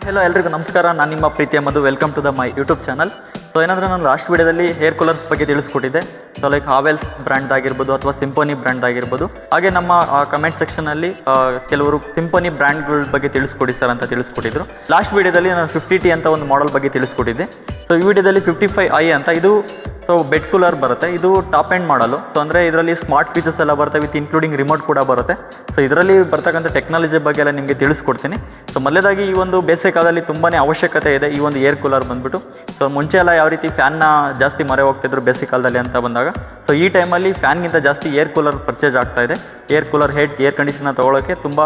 Hello ಎಲ್ರಿಗೂ ನಮಸ್ಕಾರ. ನಾನು ನಿಮ್ಮ ಪ್ರೀತಿಯ Madhu. Welcome to the my YouTube channel. So ಏನಂದರೆ ನಾನು ಲಾಸ್ಟ್ ವೀಡಿಯೋದಲ್ಲಿ ಹೇರ್ ಕೂಲರ್ಸ್ ಬಗ್ಗೆ ತಿಳಿಸ್ಕೊಟ್ಟಿದ್ದೆ. ಸೊ ಲೈಕ್ ಹಾವೆಲ್ಸ್ ಬ್ರ್ಯಾಂಡ್ ಆಗಿರ್ಬೋದು ಅಥವಾ ಸಿಂಪೋನಿ ಬ್ರ್ಯಾಂಡ್ ಆಗಿರ್ಬೋದು. ಹಾಗೆ ನಮ್ಮ ಕಮೆಂಟ್ ಸೆಕ್ಷನಲ್ಲಿ ಕೆಲವರು ಸಿಂಪೋನಿ ಬ್ರ್ಯಾಂಡ್ಗಳ ಬಗ್ಗೆ ತಿಳಿಸ್ಕೊಡಿ ಸರ್ ಅಂತ ತಿಳಿಸ್ಕೊಟ್ಟಿದ್ರು. ಲಾಸ್ಟ್ ವೀಡಿಯೋದಲ್ಲಿ ನಾನು 50T ಅಂತ ಒಂದು ಮಾಡೆಲ್ ಬಗ್ಗೆ ತಿಳಿಸ್ಕೊಟ್ಟಿದ್ದೆ. ಸೊ ಈ ವಿಡಿಯೋದಲ್ಲಿ 55i ಅಂತ ಇದು ಬೆಡ್ ಕೂಲರ್ ಬರುತ್ತೆ. ಇದು ಟಾಪ್ ಎಂಡ್ ಮಾಡಲು. ಸೊ ಅಂದರೆ ಇದರಲ್ಲಿ ಸ್ಮಾರ್ಟ್ ಫೀಚರ್ಸ್ ಎಲ್ಲ ಬರುತ್ತೆ, ವಿತ್ ಇನ್ಕ್ಲೂಡಿಂಗ್ ರಿಮೋಟ್ ಕೂಡ ಬರುತ್ತೆ. ಸೊ ಇದರಲ್ಲಿ ಬರ್ತಕ್ಕಂಥ ಟೆಕ್ನಾಲಜಿ ಬಗ್ಗೆ ಎಲ್ಲ ನಿಮಗೆ ತಿಳಿಸ್ಕೊಡ್ತೀನಿ. ಸೊ ಮೊದಲೇದಾಗಿ ಈ ಒಂದು ಬೇಸಿಗೆ ಕಾಲದಲ್ಲಿ ತುಂಬಾ ಅವಶ್ಯಕತೆ ಇದೆ ಈ ಒಂದು ಏರ್ ಕೂಲರ್ ಬಂದುಬಿಟ್ಟು. ಸೊ ಮುಂಚೆ ಎಲ್ಲ ಯಾವ ರೀತಿ ಫ್ಯಾನ್ನ ಜಾಸ್ತಿ ಮೊರೆ ಹೋಗ್ತಿದ್ರು ಬೇಸಿಗೆ ಕಾಲದಲ್ಲಿ ಅಂತ ಬಂದಾಗ, ಸೊ ಈ ಟೈಮಲ್ಲಿ ಫ್ಯಾನ್ಗಿಂತ ಜಾಸ್ತಿ ಏರ್ ಕೂಲರ್ ಪರ್ಚೇಸ್ ಆಗ್ತಾ ಇದೆ. ಏರ್ ಕೂಲರ್ ಏರ್ ಕಂಡೀಷನ್ನ ತೊಗೊಳೋಕ್ಕೆ ತುಂಬ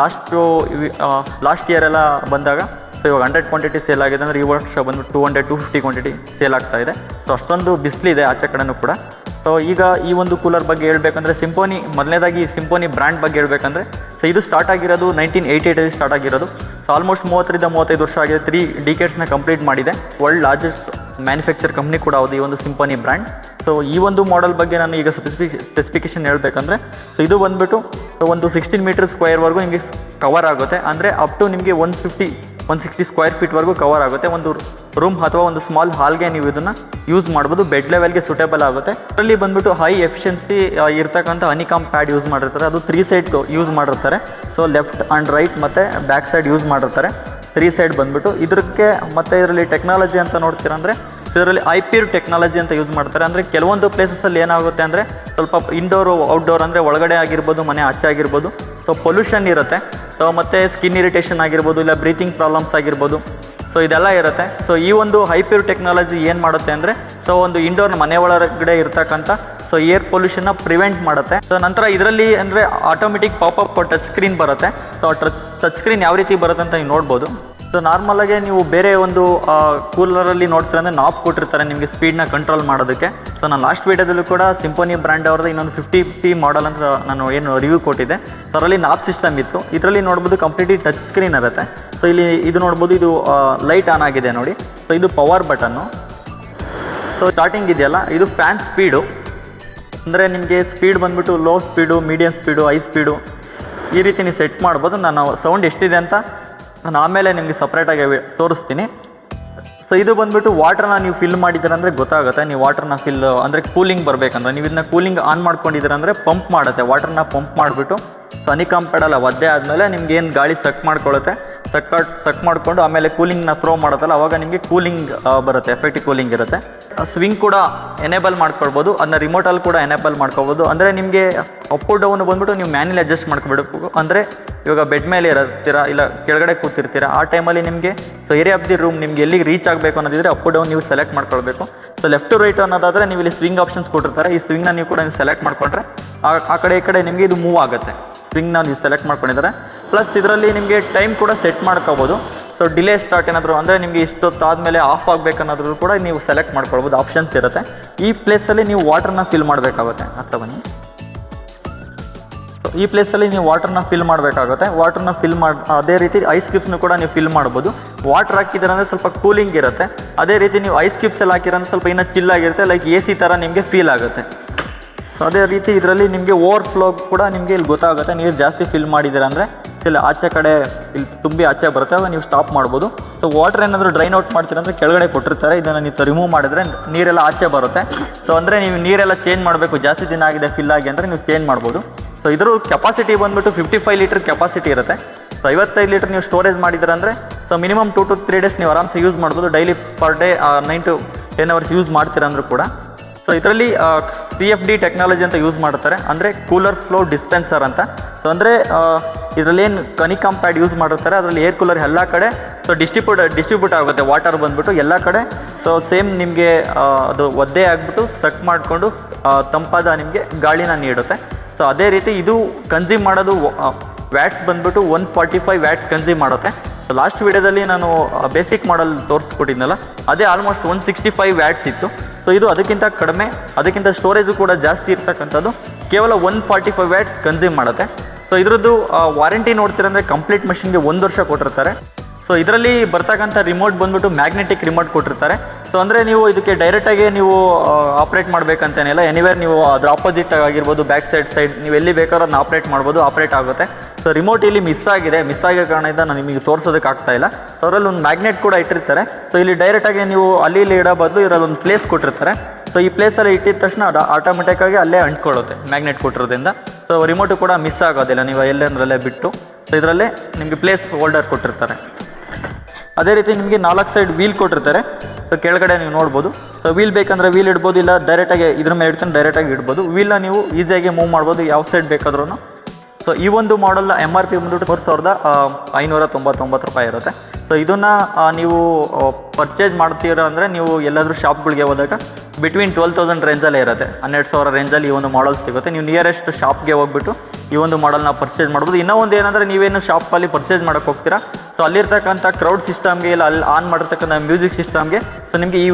ಲಾಸ್ಟ್ ಇಯರ್ ಎಲ್ಲ ಬಂದಾಗ ಸೊ ಇವಾಗ 100 ಕ್ವಾಂಟಿಟಿ ಸೇಲ್ ಆಗಿದೆ ಅಂದರೆ ಈ ವರ್ಷ ಬಂದುಬಿಟ್ಟು 200-250 ಕ್ವಾಂಟಿಟಿ ಸೇಲ್ ಆಗ್ತಾ ಇದೆ. ಸೊ ಅಷ್ಟೊಂದು ಬಿಸಿಲಿದೆ ಆಚೆ ಕಡೆನೂ ಕೂಡ. ಸೊ ಈಗ ಈ ಒಂದು ಕೂಲರ್ ಬಗ್ಗೆ ಹೇಳ್ಬೇಕಂದ್ರೆ ಮೊದಲನೇದಾಗಿ ಸಿಂಪೋನಿ ಬ್ರ್ಯಾಂಡ್ ಬಗ್ಗೆ ಹೇಳ್ಬೇಕಂದ್ರೆ, ಸೊ ಇದು ಸ್ಟಾರ್ಟ್ ಆಗಿರೋದು 1988 ಸ್ಟಾರ್ಟ್ ಆಗಿರೋದು. ಸೊ ಆಲ್ಮೋಸ್ಟ್ 30-35 ವರ್ಷ ಆಗಿದೆ. 3 ಡಿಕೇಡ್ಸ್ನ ಕಂಪ್ಲೀಟ್ ಮಾಡಿದೆ. ವರ್ಲ್ಡ್ ಲಾರ್ಜೆಸ್ಟ್ ಮ್ಯಾನುಫ್ಯಾಕ್ಚರ್ ಕಂಪ್ನಿ ಕೂಡ ಹೌದು ಈ ಒಂದು ಸಿಂಪೋನಿ ಬ್ರ್ಯಾಂಡ್. ಸೊ ಈ ಒಂದು ಮಾಡೆಲ್ ಬಗ್ಗೆ ನಾನು ಈಗ ಸ್ಪೆಸಿಫಿಕೇಶನ್ ಹೇಳ್ಬೇಕಂದ್ರೆ, ಸೊ ಇದು ಬಂದುಬಿಟ್ಟು ಒಂದು 16 ಮೀಟರ್ ಸ್ಕ್ವೇರ್ವರೆಗೂ ನಿಮಗೆ ಕವರ್ ಆಗುತ್ತೆ. ಅಂದರೆ ಅಪ್ ಟು ನಿಮಗೆ 160 ಸ್ಕ್ವೇರ್ ಫೀಟ್ವರೆಗೂ ಕವರ್ ಆಗುತ್ತೆ. ಒಂದು ರೂಮ್ ಅಥವಾ ಒಂದು ಸ್ಮಾಲ್ ಹಾಲ್ಗೆ ನೀವು ಇದನ್ನು ಯೂಸ್ ಮಾಡ್ಬೋದು. ಬೆಡ್ ಲೆವೆಲ್ಗೆ ಸೂಟೇಬಲ್ ಆಗುತ್ತೆ. ಅದರಲ್ಲಿ ಬಂದುಬಿಟ್ಟು ಹೈ ಎಫಿಷಿಯನ್ಸಿ ಇರ್ತಕ್ಕಂಥ ಹನಿಕಾಮ್ ಪ್ಯಾಡ್ ಯೂಸ್ ಮಾಡಿರ್ತಾರೆ. ಅದು 3 ಸೈಡ್ ಯೂಸ್ ಮಾಡಿರ್ತಾರೆ. ಸೊ ಲೆಫ್ಟ್ ಆ್ಯಂಡ್ ರೈಟ್ ಮತ್ತು ಬ್ಯಾಕ್ ಸೈಡ್ ಯೂಸ್ ಮಾಡಿರ್ತಾರೆ. 3 ಸೈಡ್ ಬಂದುಬಿಟ್ಟು ಇದಕ್ಕೆ ಮತ್ತು ಇದರಲ್ಲಿ ಟೆಕ್ನಾಲಜಿ ಅಂತ ನೋಡ್ತೀರಂದರೆ, ಸೊ ಇದರಲ್ಲಿ ಐಪಿರ್ ಟೆಕ್ನಾಲಜಿ ಅಂತ ಯೂಸ್ ಮಾಡ್ತಾರೆ. ಅಂದರೆ ಕೆಲವೊಂದು ಪ್ಲೇಸಸಲ್ಲಿ ಏನಾಗುತ್ತೆ ಅಂದರೆ ಸ್ವಲ್ಪ ಇಂಡೋರು ಔಟ್ಡೋರ್ ಅಂದರೆ ಒಳಗಡೆ ಆಗಿರ್ಬೋದು, ಮನೆ ಆಚೆ ಆಗಿರ್ಬೋದು, ಸೊ ಪೊಲ್ಯೂಷನ್ ಇರುತ್ತೆ. ಸೊ ಮತ್ತು ಸ್ಕಿನ್ ಇರಿಟೇಷನ್ ಆಗಿರ್ಬೋದು, ಇಲ್ಲ ಬ್ರೀತಿಂಗ್ ಪ್ರಾಬ್ಲಮ್ಸ್ ಆಗಿರ್ಬೋದು, ಸೊ ಇದೆಲ್ಲ ಇರುತ್ತೆ. ಸೊ ಈ ಒಂದು ಹೈಪ್ಯೂರ್ ಟೆಕ್ನಾಲಜಿ ಏನು ಮಾಡುತ್ತೆ ಅಂದರೆ, ಸೊ ಒಂದು ಇಂಡೋರ್ ಮನೆ ಒಳಗಡೆ ಇರ್ತಕ್ಕಂಥ ಸೊ ಏರ್ ಪೊಲ್ಯೂಷನ್ನ ಪ್ರಿವೆಂಟ್ ಮಾಡುತ್ತೆ. ಸೊ ನಂತರ ಇದರಲ್ಲಿ ಅಂದರೆ ಆಟೋಮೆಟಿಕ್ ಪಾಪಪ್ ಟಚ್ ಸ್ಕ್ರೀನ್ ಬರುತ್ತೆ. ಸೊ ಟಚ್ ಸ್ಕ್ರೀನ್ ಯಾವ ರೀತಿ ಬರುತ್ತೆ ಅಂತ ನೀವು ನೋಡ್ಬೋದು. ಸೊ ನಾರ್ಮಲಾಗೆ ನೀವು ಬೇರೆ ಒಂದು ಕೂಲರಲ್ಲಿ ನೋಡ್ತೀರ ಅಂದರೆ ನಾಬ್ ಕೊಟ್ಟಿರ್ತಾರೆ ನಿಮಗೆ ಸ್ಪೀಡ್ನ ಕಂಟ್ರೋಲ್ ಮಾಡೋದಕ್ಕೆ. ಸೊ ನಾನು ಲಾಸ್ಟ್ ವೀಡಿಯೋದಲ್ಲೂ ಕೂಡ ಸಿಂಪೋನಿ ಬ್ರ್ಯಾಂಡ್ ಅವ್ರದ್ದು ಇನ್ನೊಂದು 50T ಮಾಡೆಲ್ ಅಂತ ನಾನು ಏನು ರಿವ್ಯೂ ಕೊಟ್ಟಿದ್ದೆ. ಸೊ ಅದರಲ್ಲಿ ನಾಬ್ ಸಿಸ್ಟಮ್ ಇತ್ತು. ಇದರಲ್ಲಿ ನೋಡ್ಬೋದು ಕಂಪ್ಲೀಟ್ಲಿ ಟಚ್ ಸ್ಕ್ರೀನ್ ಇರುತ್ತೆ. ಸೊ ಇಲ್ಲಿ ಇದು ನೋಡ್ಬೋದು, ಇದು ಲೈಟ್ ಆನ್ ಆಗಿದೆ ನೋಡಿ. ಸೊ ಇದು ಪವರ್ ಬಟನ್ನು. ಸೊ ಸ್ಟಾರ್ಟಿಂಗ್ ಇದೆಯಲ್ಲ, ಇದು ಫ್ಯಾನ್ ಸ್ಪೀಡು. ಅಂದರೆ ನಿಮಗೆ ಸ್ಪೀಡ್ ಬಂದುಬಿಟ್ಟು low speed, medium speed, high speed ಈ ರೀತಿ ನೀವು ಸೆಟ್ ಮಾಡ್ಬೋದು. ನಾನು ಸೌಂಡ್ ಎಷ್ಟಿದೆ ಅಂತ ನಾನು ಆಮೇಲೆ ನಿಮಗೆ ಸಪ್ರೇಟಾಗಿ ತೋರಿಸ್ತೀನಿ. ಸೊ ಇದು ಬಂದುಬಿಟ್ಟು ವಾಟ್ರನ್ನ ನೀವು ಫಿಲ್ ಮಾಡಿದ್ದೀರ ಅಂದರೆ ಗೊತ್ತಾಗುತ್ತೆ. ನೀವು ವಾಟ್ರನ್ನ ಅಂದರೆ ಕೂಲಿಂಗ್ ಬರಬೇಕಂದ್ರೆ ನೀವು ಇದನ್ನ ಕೂಲಿಂಗ್ ಆನ್ ಮಾಡ್ಕೊಂಡಿದ್ದೀರ ಅಂದರೆ ಪಂಪ್ ಮಾಡುತ್ತೆ. ವಾಟ್ರನ್ನ ಪಂಪ್ ಮಾಡಿಬಿಟ್ಟು ಸೊ ಹನಿಕಾಮ್ ಪ್ಯಾಡೆಲ್ಲ ಒದ್ದೆ ಆದಮೇಲೆ ನಿಮ್ಗೆ ಏನು ಗಾಳಿ ಸಕ್ ಮಾಡ್ಕೊಳ್ಳುತ್ತೆ. ಸಕ್ ಮಾಡಿಕೊಂಡು ಆಮೇಲೆ ಕೂಲಿಂಗ್ನ ಥ್ರೋ ಮಾಡುತ್ತಲ್ಲ, ಅವಾಗ ನಿಮಗೆ ಕೂಲಿಂಗ್ ಬರುತ್ತೆ, ಎಫೆಕ್ಟಿವ್ ಕೂಲಿಂಗ್ ಇರುತ್ತೆ. ಸ್ವಿಂಗ್ ಕೂಡ ಎನೇಬಲ್ ಮಾಡ್ಕೊಳ್ಬೋದು. ಅದನ್ನ ರಿಮೋಟಲ್ಲಿ ಕೂಡ ಎನೇಬಲ್ ಮಾಡ್ಕೊಬೋದು. ಅಂದರೆ ನಿಮಗೆ ಅಪ್ ಡೌನ್ ಬಂದುಬಿಟ್ಟು ನೀವು ಮ್ಯಾನ್ಯಲಿ ಅಡ್ಜಸ್ಟ್ ಮಾಡ್ಕೊಬಿಡಬೇಕು. ಅಂದರೆ ಇವಾಗ ಬೆಡ್ ಮೇಲೆ ಇರ್ತೀರಾ ಇಲ್ಲ ಕೆಳಗಡೆ ಕೂತಿರ್ತೀರಾ, ಆ ಟೈಮಲ್ಲಿ ನಿಮಗೆ so area of the room ನಿಮಗೆ ಎಲ್ಲಿಗೆ ರೀಚ್ ಆಗಬೇಕು ಅನ್ನೋದಿದ್ರೆ ಅಪ್ ಡೌನ್ ನೀವು ಸೆಲೆಕ್ಟ್ ಮಾಡ್ಕೊಳ್ಬೇಕು. ಸೊ ಲೆಫ್ಟ್ ಟು ರೈಟ್ ಅನ್ನೋದಾದರೆ ನೀವು ಇಲ್ಲಿ ಸ್ವಿಂಗ್ ಆಪ್ಷನ್ಸ್ ಕೊಟ್ಟಿರ್ತಾರೆ. ಈ ಸ್ವಿಂಗ್ನ ನೀವು ಕೂಡ ಸೆಲೆಕ್ಟ್ ಮಾಡಿಕೊಂಡ್ರೆ ಆ ಕಡೆ ಈ ಕಡೆ ನಿಮಗೆ ಇದು ಮೂವ್ ಆಗುತ್ತೆ. ಸ್ವಿಂಗ್ನ ನೀವು ಸೆಲೆಕ್ಟ್ ಮಾಡ್ಕೊಂಡಿದ್ದಾರೆ. ಪ್ಲಸ್ ಇದರಲ್ಲಿ ನಿಮಗೆ ಟೈಮ್ ಕೂಡ ಸೆಟ್ ಮಾಡ್ಕೋಬೋದು. ಸೊ ಡಿಲೇ ಸ್ಟಾರ್ಟ್ ಏನಾದರೂ ಅಂದರೆ ನಿಮಗೆ ಇಷ್ಟೊತ್ತಾದಮೇಲೆ ಆಫ್ ಆಗಬೇಕನ್ನೋದ್ರೂ ಕೂಡ ನೀವು ಸೆಲೆಕ್ಟ್ ಮಾಡ್ಕೊಳ್ಬೋದು. ಆಪ್ಷನ್ಸ್ ಇರುತ್ತೆ. ಈ ಪ್ಲೇಸಲ್ಲಿ ನೀವು ವಾಟರ್ನ ಫಿಲ್ ಮಾಡಬೇಕಾಗುತ್ತೆ. ಹತ್ರ ಬನ್ನಿ. ಸೊ ಈ ಪ್ಲೇಸಲ್ಲಿ ನೀವು ವಾಟರ್ನ ಫಿಲ್ ಮಾಡಬೇಕಾಗುತ್ತೆ. ವಾಟರ್ನ ಫಿಲ್ ಅದೇ ರೀತಿ ಐಸ್ ಕ್ಯೂಬ್ಸ್ನು ಕೂಡ ನೀವು ಫಿಲ್ ಮಾಡ್ಬೋದು. ವಾಟರ್ ಹಾಕಿದ್ರೆ ಅಂದರೆ ಸ್ವಲ್ಪ ಕೂಲಿಂಗ್ ಇರುತ್ತೆ. ಅದೇ ರೀತಿ ನೀವು ಐಸ್ ಕ್ಯೂಬ್ಸ್ ಎಲ್ಲ ಹಾಕಿದ್ರೆ ಸ್ವಲ್ಪ ಇನ್ನೂ ಚಿಲ್ಲಾಗಿರುತ್ತೆ, ಲೈಕ್ AC ಥರ ನಿಮಗೆ ಫೀಲ್ ಆಗುತ್ತೆ. ಸೊ ಅದೇ ರೀತಿ ಇದರಲ್ಲಿ ನಿಮಗೆ ಓವರ್ಫ್ಲೋ ಕೂಡ ನಿಮಗೆ ಇಲ್ಲಿ ಗೊತ್ತಾಗುತ್ತೆ. ನೀರು ಜಾಸ್ತಿ ಫಿಲ್ ಮಾಡಿದ್ದೀರ ಅಂದರೆ ಇಲ್ಲಿ ಆಚೆ ಕಡೆ ಇಲ್ಲಿ ತುಂಬಿ ಆಚೆ ಬರುತ್ತೆ, ಅವಾಗ ನೀವು ಸ್ಟಾಪ್ ಮಾಡ್ಬೋದು. ಸೊ ವಾಟರ್ ಏನಾದರೂ ಡ್ರೈನ್ ಔಟ್ ಮಾಡ್ತೀರಂದರೆ ಕೆಳಗಡೆ ಕೊಟ್ಟಿರ್ತಾರೆ. ಇದನ್ನು ನೀವು ರಿಮೂವ್ ಮಾಡಿದ್ರೆ ನೀರೆಲ್ಲ ಆಚೆ ಬರುತ್ತೆ. ಸೊ ಅಂದರೆ ನೀವು ನೀರೆಲ್ಲ ಚೇಂಜ್ ಮಾಡಬೇಕು, ಜಾಸ್ತಿ ದಿನ ಆಗಿದೆ ಫಿಲ್ ಆಗಿ ಅಂದರೆ ನೀವು ಚೇಂಜ್ ಮಾಡ್ಬೋದು. ಸೊ ಇದ್ರ ಕೆಪಾಸಿಟಿ ಬಂದುಬಿಟ್ಟು 55 ಲೀಟರ್ ಕೆಪಾಸಿಟಿ ಇರುತ್ತೆ. ಸೊ 55 ಲೀಟರ್ ನೀವು ಸ್ಟೋರೇಜ್ ಮಾಡಿದ್ರೆ ಅಂದರೆ ಸೊ ಮಿನಿಮಮ್ 2 to 3 ಡೇಸ್ ನೀವು ಆರಾಮ್ಸೆ ಯೂಸ್ ಮಾಡ್ಬೋದು. Daily per day 9 to 10 hours use ಮಾಡ್ತೀರಂದ್ರೂ ಕೂಡ. ಸೊ ಇದರಲ್ಲಿ CFD ಟೆಕ್ನಾಲಜಿ ಅಂತ ಯೂಸ್ ಮಾಡ್ತಾರೆ, ಅಂದರೆ ಕೂಲರ್ ಫ್ಲೋ ಡಿಸ್ಪೆನ್ಸರ್ ಅಂತ. ಸೊ ಅಂದರೆ ಇದರಲ್ಲಿ ಏನು ಹನಿಕಾಮ್ ಪ್ಯಾಡ್ ಯೂಸ್ ಮಾಡಿರ್ತಾರೆ, ಅದರಲ್ಲಿ ಏರ್ ಕೂಲರ್ ಎಲ್ಲ ಕಡೆ ಸೊ ಡಿಸ್ಟ್ರಿಬ್ಯೂಟ್ ಆಗುತ್ತೆ. ವಾಟರ್ ಬಂದುಬಿಟ್ಟು ಎಲ್ಲ ಕಡೆ ಸೊ ಸೇಮ್ ನಿಮಗೆ ಅದು ಒದ್ದೆ ಆಗಿಬಿಟ್ಟು ಸಕ್ ಮಾಡಿಕೊಂಡು ತಂಪಾದ ನಿಮಗೆ ಗಾಳಿನ ನೀಡುತ್ತೆ. ಸೊ ಅದೇ ರೀತಿ ಇದು ಕನ್ಸ್ಯೂಮ್ ಮಾಡೋದು ವ್ಯಾಟ್ಸ್ ಬಂದುಬಿಟ್ಟು 145 ವ್ಯಾಟ್ಸ್ ಕನ್ಸ್ಯೂಮ್ ಮಾಡುತ್ತೆ. ಸೊ ಲಾಸ್ಟ್ ವೀಡಿಯೋದಲ್ಲಿ ನಾನು ಬೇಸಿಕ್ ಮಾಡಲ್ ತೋರಿಸ್ಕೊಟ್ಟಿದ್ನಲ್ಲ, ಅದೇ ಆಲ್ಮೋಸ್ಟ್ 165 ವ್ಯಾಟ್ಸ್ ಇತ್ತು. ಸೊ ಇದು ಅದಕ್ಕಿಂತ ಕಡಿಮೆ, ಅದಕ್ಕಿಂತ ಸ್ಟೋರೇಜು ಕೂಡ ಜಾಸ್ತಿ ಇರ್ತಕ್ಕಂಥದ್ದು. ಕೇವಲ 145 ವ್ಯಾಟ್ಸ್ ಕನ್ಸ್ಯೂಮ್ ಮಾಡುತ್ತೆ. ಸೊ ಇದರದ್ದು ವಾರಂಟಿ ನೋಡ್ತೀರಂದರೆ ಕಂಪ್ಲೀಟ್ ಮಷಿನ್ಗೆ 1 ವರ್ಷ ಕೊಟ್ಟಿರ್ತಾರೆ. ಸೊ ಇದರಲ್ಲಿ ಬರ್ತಕ್ಕಂಥ ರಿಮೋಟ್ ಬಂದುಬಿಟ್ಟು ಮ್ಯಾಗ್ನೆಟಿಕ್ ರಿಮೋಟ್ ಕೊಟ್ಟಿರ್ತಾರೆ. ಸೊ ಅಂದರೆ ನೀವು ಇದಕ್ಕೆ ಡೈರೆಕ್ಟಾಗಿ ನೀವು ಆಪ್ರೇಟ್ ಮಾಡಬೇಕಂತೇನಿಲ್ಲ. ಎನಿವೇರ್ ನೀವು ಅದ್ರ ಆಪೋಸಿಟ್ ಆಗಿರ್ಬೋದು, ಬ್ಯಾಕ್ ಸೈಡ್ ನೀವು ಎಲ್ಲಿ ಬೇಕಾದ್ರೂ ಅದನ್ನ ಆಪ್ರೇಟ್ ಮಾಡ್ಬೋದು, ಆಪ್ರೇಟ್ ಆಗುತ್ತೆ. ಸೊ ರಿಮೋಟ್ ಇಲ್ಲಿ ಮಿಸ್ ಆಗಿರೋ ಕಾರಣದಿಂದ ನಾನು ನಿಮಗೆ ತೋರಿಸೋದಕ್ಕೆ ಆಗ್ತಾ ಇಲ್ಲ. ಸೊ ಅದರಲ್ಲಿ ಒಂದು ಮ್ಯಾಗ್ನೆಟ್ ಕೂಡ ಇಟ್ಟಿರ್ತಾರೆ. ಸೊ ಇಲ್ಲಿ ಡೈರೆಕ್ಟಾಗಿ ನೀವು ಅಲ್ಲಿ ಇಡೋ ಬದಲು ಇದರಲ್ಲೊಂದು ಪ್ಲೇಸ್ ಕೊಟ್ಟಿರ್ತಾರೆ. ಸೊ ಈ ಪ್ಲೇಸಲ್ಲಿ ಇಟ್ಟಿದ ತಕ್ಷಣ ಅದು ಆಟೋಮೆಟಿಕ್ಕಾಗಿ ಅಲ್ಲೇ ಅಂಟ್ಕೊಳ್ಳುತ್ತೆ ಮ್ಯಾಗ್ನೆಟ್ ಕೊಟ್ಟಿರೋದ್ರಿಂದ. ಸೊ ರಿಮೋಟು ಕೂಡ ಮಿಸ್ ಆಗೋದಿಲ್ಲ, ನೀವು ಎಲ್ಲೆಂದ್ರಲ್ಲೇ ಬಿಟ್ಟು. ಸೊ ಇದರಲ್ಲೇ ನಿಮಗೆ ಪ್ಲೇಸ್ ಹೋಲ್ಡರ್ ಕೊಟ್ಟಿರ್ತಾರೆ. ಅದೇ ರೀತಿ ನಿಮಗೆ 4 ಸೈಡ್ ವೀಲ್ ಕೊಟ್ಟಿರ್ತಾರೆ. ಸೊ ಕೆಳಗಡೆ ನೀವು ನೋಡ್ಬೋದು. ಸೊ ವೀಲ್ ಬೇಕಂದರೆ ವೀಲ್ ಇಡ್ಬೋದು, ಇಲ್ಲ ಡೈರೆಕ್ಟಾಗಿ ಇದ್ರ ಮೇಲೆ ಇಡ್ತಾನೆ ಡೈರೆಕ್ಟಾಗಿ ಇಡ್ಬೋದು. ವೀಲ್ನ ನೀವು ಈಸಿಯಾಗಿ ಮೂವ್ ಮಾಡ್ಬೋದು ಯಾವ ಸೈಡ್ ಬೇಕಾದ್ರೂ. ಸೊ ಈ ಒಂದು ಮಾಡಲ್ನ MRP ಬಂದ್ಬಿಟ್ಟು 4599 ರೂಪಾಯಿ ಇರುತ್ತೆ. ಸೊ ಇದನ್ನು ನೀವು ಪರ್ಚೇಸ್ ಮಾಡ್ತೀರ ಅಂದರೆ ನೀವು ಎಲ್ಲಾದರೂ ಶಾಪ್ಗಳಿಗೆ ಹೋದಾಗ ಬಿಟ್ವೀನ್ 12,000 ರೇಂಜಲ್ಲೇ ಇರುತ್ತೆ. 12,000 ರೇಂಜಲ್ಲಿ ಈ ಒಂದು ಮಾಡಲ್ ಸಿಗುತ್ತೆ. ನೀವು ನಿಯರೆಸ್ಟ್ ಶಾಪ್ಗೆ ಹೋಗ್ಬಿಟ್ಟು ಈ ಒಂದು ಮಾಡಲ್ನ ಪರ್ಚೇಸ್ ಮಾಡ್ಬೋದು. ಇನ್ನೂ ಒಂದು ಏನಂದರೆ ನೀವೇನು ಶಾಪಲ್ಲಿ ಪರ್ಚೇಸ್ ಮಾಡೋಕ್ಕೆ ಹೋಗ್ತೀರಾ, ಸೊ ಅಲ್ಲಿರ್ತಕ್ಕಂಥ ಕ್ರೌಡ್ ಸಿಸ್ಟಮ್ಗೆ ಇಲ್ಲ ಅಲ್ಲಿ ಆನ್ ಮಾಡಿರ್ತಕ್ಕಂಥ ಮ್ಯೂಸಿಕ್ ಸಿಸ್ಟಮ್ಗೆ ಸೊ ನಿಮಗೆ ಈ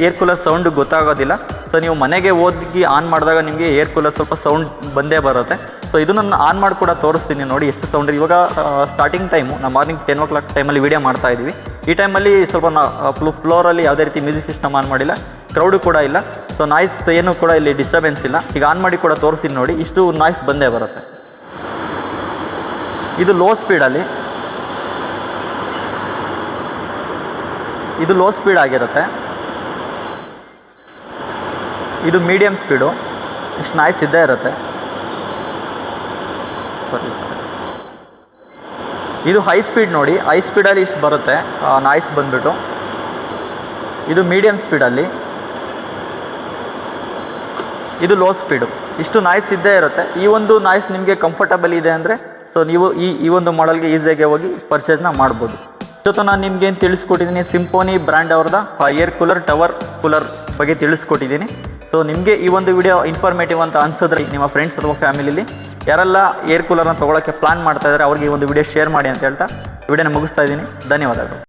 ಏರ್ ಕೂಲರ್ ಸೌಂಡ್ ಗೊತ್ತಾಗೋದಿಲ್ಲ. ಸೊ ನೀವು ಮನೆಗೆ ಹೋಗಿ ಆನ್ ಮಾಡಿದಾಗ ನಿಮಗೆ ಏರ್ ಕೂಲರ್ ಸ್ವಲ್ಪ ಸೌಂಡ್ ಬಂದೇ ಬರುತ್ತೆ. ಸೊ ಇದನ್ನು ನಾನು ಆನ್ ಮಾಡಿ ಕೂಡ ತೋರಿಸ್ತೀನಿ ನೋಡಿ ಎಷ್ಟು ಸೌಂಡ್. ಇವಾಗ ಸ್ಟಾರ್ಟಿಂಗ್ ಟೈಮು ನಾವು ಮಾರ್ನಿಂಗ್ 10 o'clock ಟೈಮಲ್ಲಿ ವೀಡಿಯೋ ಮಾಡ್ತಾ ಇದ್ದೀವಿ. ಈ ಟೈಮಲ್ಲಿ ಸ್ವಲ್ಪ ಫ್ಲೋರಲ್ಲಿ ಯಾವುದೇ ರೀತಿ ಮ್ಯೂಸಿಕ್ ಸಿಸ್ಟಮ್ ಆನ್ ಮಾಡಿಲ್ಲ, ಕ್ರೌಡು ಕೂಡ ಇಲ್ಲ. ಸೊ ನಾಯ್ಸ್ ಏನು ಕೂಡ ಇಲ್ಲಿ ಡಿಸ್ಟರ್ಬೆನ್ಸ್ ಇಲ್ಲ. ಈಗ ಆನ್ ಮಾಡಿ ಕೂಡ ತೋರಿಸ್ತೀನಿ ನೋಡಿ, ಇಷ್ಟು ನಾಯ್ಸ್ ಬಂದೇ ಬರುತ್ತೆ. ಇದು ಲೋ ಸ್ಪೀಡಲ್ಲಿ, ಇದು ಲೋ ಸ್ಪೀಡ್ ಆಗಿರುತ್ತೆ. ಇದು ಮೀಡಿಯಮ್ ಸ್ಪೀಡು, ಇಷ್ಟು ನಾಯ್ಸ್ ಇದ್ದೇ ಇರುತ್ತೆ. ಸರಿ. ಇದು ಹೈ ಸ್ಪೀಡ್ ನೋಡಿ, ಹೈ ಸ್ಪೀಡಲ್ಲಿ ಇಷ್ಟು ಬರುತ್ತೆ ನಾಯ್ಸ್ ಬಂದುಬಿಟ್ಟು. ಇದು ಮೀಡಿಯಮ್ ಸ್ಪೀಡಲ್ಲಿ, ಇದು ಲೋ ಸ್ಪೀಡು, ಇಷ್ಟು ನಾಯ್ಸ್ ಇದ್ದೇ ಇರುತ್ತೆ. ಈ ಒಂದು ನಾಯ್ಸ್ ನಿಮಗೆ ಕಂಫರ್ಟಬಲ್ ಇದೆ ಅಂದರೆ ಸೊ ನೀವು ಈ ಒಂದು ಮಾಡಲ್ಗೆ ಈಸಿಯಾಗಿ ಹೋಗಿ ಪರ್ಚೇಸ್ನ ಮಾಡ್ಬೋದು. ಜೊತೆ ನಾನು ನಿಮ್ಗೇನು ತಿಳಿಸ್ಕೊಟ್ಟಿದ್ದೀನಿ, ಸಿಂಫೋನಿ ಬ್ರ್ಯಾಂಡ್ ಅವ್ರದ್ದು ಏರ್ ಕೂಲರ್ ಟವರ್ ಕೂಲರ್ ಬಗ್ಗೆ ತಿಳಿಸ್ಕೊಟ್ಟಿದ್ದೀನಿ. ಸೊ ನಿಮಗೆ ಈ ಒಂದು ವಿಡಿಯೋ ಇನ್ಫಾರ್ಮೇಟಿವ್ ಅಂತ ಅನ್ಸಿದ್ರೆ ನಿಮ್ಮ ಫ್ರೆಂಡ್ಸ್ ಅಥವಾ ಫ್ಯಾಮಿಲಿಲಿ ಯಾರೆಲ್ಲ ಏರ್ ಕೂಲರ್ನ ತೊಗೊಳಕ್ಕೆ ಪ್ಲಾನ್ ಮಾಡ್ತಾ ಇದ್ದಾರೆ ಅವ್ರಿಗೆ ಈ ಒಂದು ವಿಡಿಯೋ ಶೇರ್ ಮಾಡಿ ಅಂತ ಹೇಳ್ತಾ ವಿಡಿಯೋನ ಮುಗಿಸ್ತಾ ಇದ್ದೀನಿ. ಧನ್ಯವಾದಗಳು.